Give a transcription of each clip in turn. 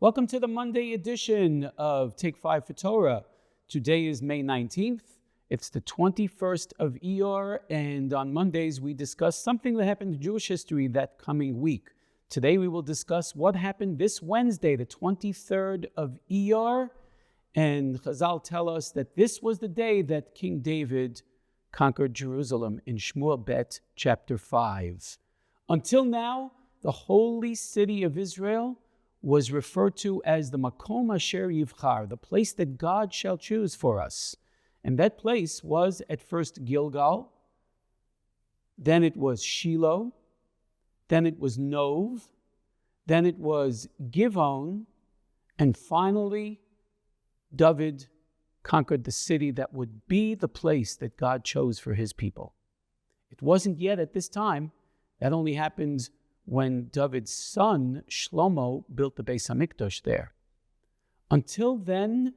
Welcome to the Monday edition of Take 5 for Torah. Today is May 19th. It's the 21st of Iyar, and on Mondays we discuss something that happened in Jewish history that coming week. Today we will discuss what happened this Wednesday, the 23rd of Iyar, and Chazal tell us that this was the day that King David conquered Jerusalem in Shmuel Bet chapter 5. Until now, the holy city of Israel was referred to as the Makom Asher Yivchar, the place that God shall choose for us. And that place was at first Gilgal, then it was Shiloh, then it was Nov, then it was Givon, and finally David conquered the city that would be the place that God chose for his people. It wasn't yet at this time. That only happened when David's son, Shlomo, built the Beis HaMikdash there. Until then,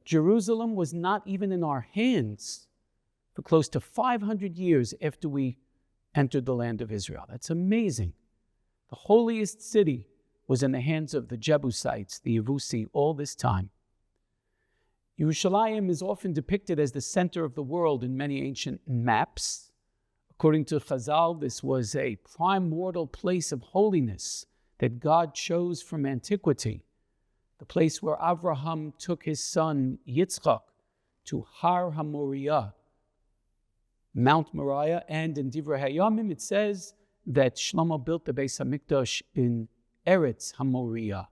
Jerusalem was not even in our hands for close to 500 years after we entered the land of Israel. That's amazing. The holiest city was in the hands of the Jebusites, the Yevusi, all this time. Yerushalayim is often depicted as the center of the world in many ancient maps. According to Chazal, this was a primordial place of holiness that God chose from antiquity, the place where Avraham took his son Yitzchak to Har HaMoriah, Mount Moriah, and in Divrei Hayamim it says that Shlomo built the Beis HaMikdash in Eretz HaMoriah.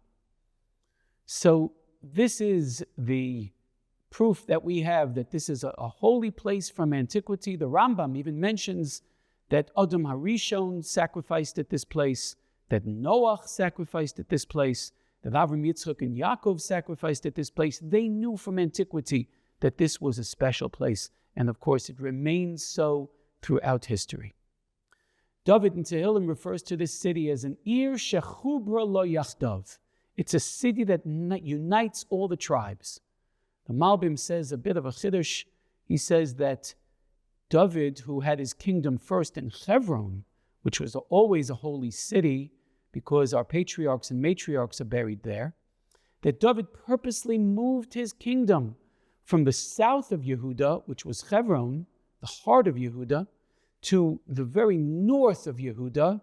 So this is the proof that we have that this is a holy place from antiquity. The Rambam even mentions that Adam HaRishon sacrificed at this place, that Noach sacrificed at this place, that Avram, Yitzchak, and Yaakov sacrificed at this place. They knew from antiquity that this was a special place. And of course, it remains so throughout history. David in Tehillim refers to this city as an Ir Shechubra Lo Yachdav. It's a city that unites all the tribes. The Malbim says a bit of a chiddush. He says that David, who had his kingdom first in Hebron, which was always a holy city because our patriarchs and matriarchs are buried there, that David purposely moved his kingdom from the south of Yehuda, which was Hebron, the heart of Yehuda, to the very north of Yehuda,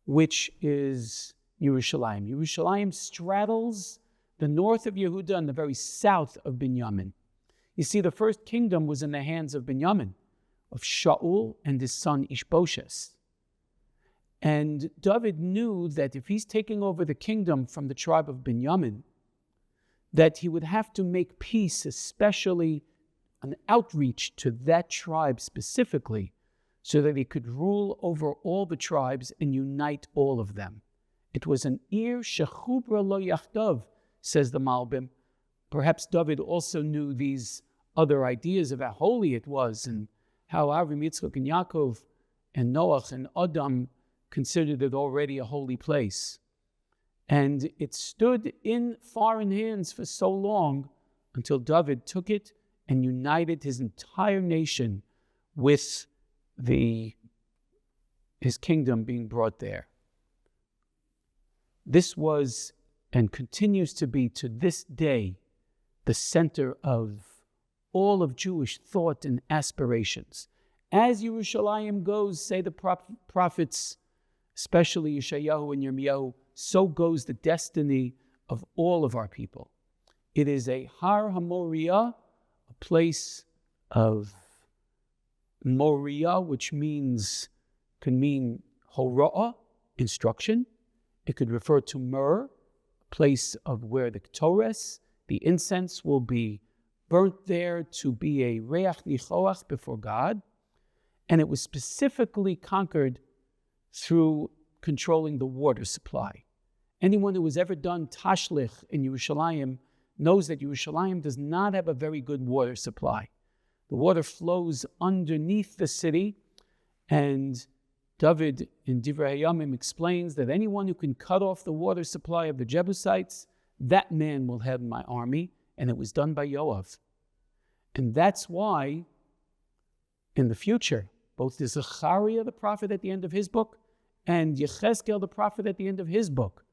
which is Yerushalayim. Yerushalayim straddles the north of Yehuda and the very south of Binyamin. You see, the first kingdom was in the hands of Binyamin, of Shaul and his son Ishbosheth. And David knew that if he's taking over the kingdom from the tribe of Binyamin, that he would have to make peace, especially an outreach to that tribe specifically, so that he could rule over all the tribes and unite all of them. It was an Ir Shechubra Lo Yachdav, says the Malbim. Perhaps David also knew these other ideas of how holy it was and how Avram, Yitzchak, and Yaakov and Noach and Adam considered it already a holy place. And it stood in foreign hands for so long until David took it and united his entire nation with his kingdom being brought there. This was and continues to be to this day the center of all of Jewish thought and aspirations. As Yerushalayim goes, say the prophets, especially Yeshayahu and Yirmiyahu, so goes the destiny of all of our people. It is a Har HaMoriah, a place of Moriah, which can mean Hora'ah, instruction. It could refer to Mur, place of where the Torah, the incense, will be burnt there to be a reach nichoach before God. And it was specifically conquered through controlling the water supply. Anyone who has ever done tashlich in Yerushalayim knows that Yerushalayim does not have a very good water supply. The water flows underneath the city, and David in Divrei Hayamim explains that anyone who can cut off the water supply of the Jebusites, that man will head my army, and it was done by Yoav. And that's why, in the future, both Zechariah the prophet at the end of his book, and Yechezkel the prophet at the end of his book,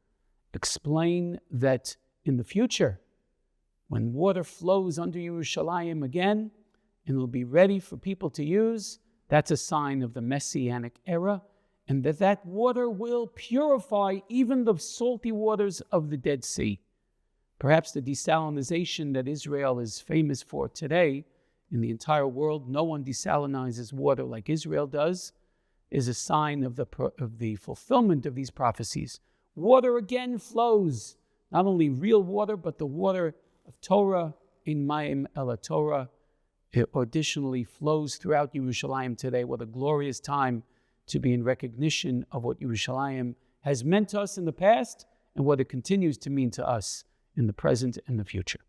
explain that in the future, when water flows under Yerushalayim again, and will be ready for people to use, that's a sign of the Messianic era, and that water will purify even the salty waters of the Dead Sea. Perhaps the desalinization that Israel is famous for today, in the entire world, no one desalinizes water like Israel does, is a sign of the fulfillment of these prophecies. Water again flows, not only real water, but the water of Torah, in Mayim Ela Torah. It additionally flows throughout Yerushalayim today. What a glorious time to be in recognition of what Yerushalayim has meant to us in the past and what it continues to mean to us in the present and the future.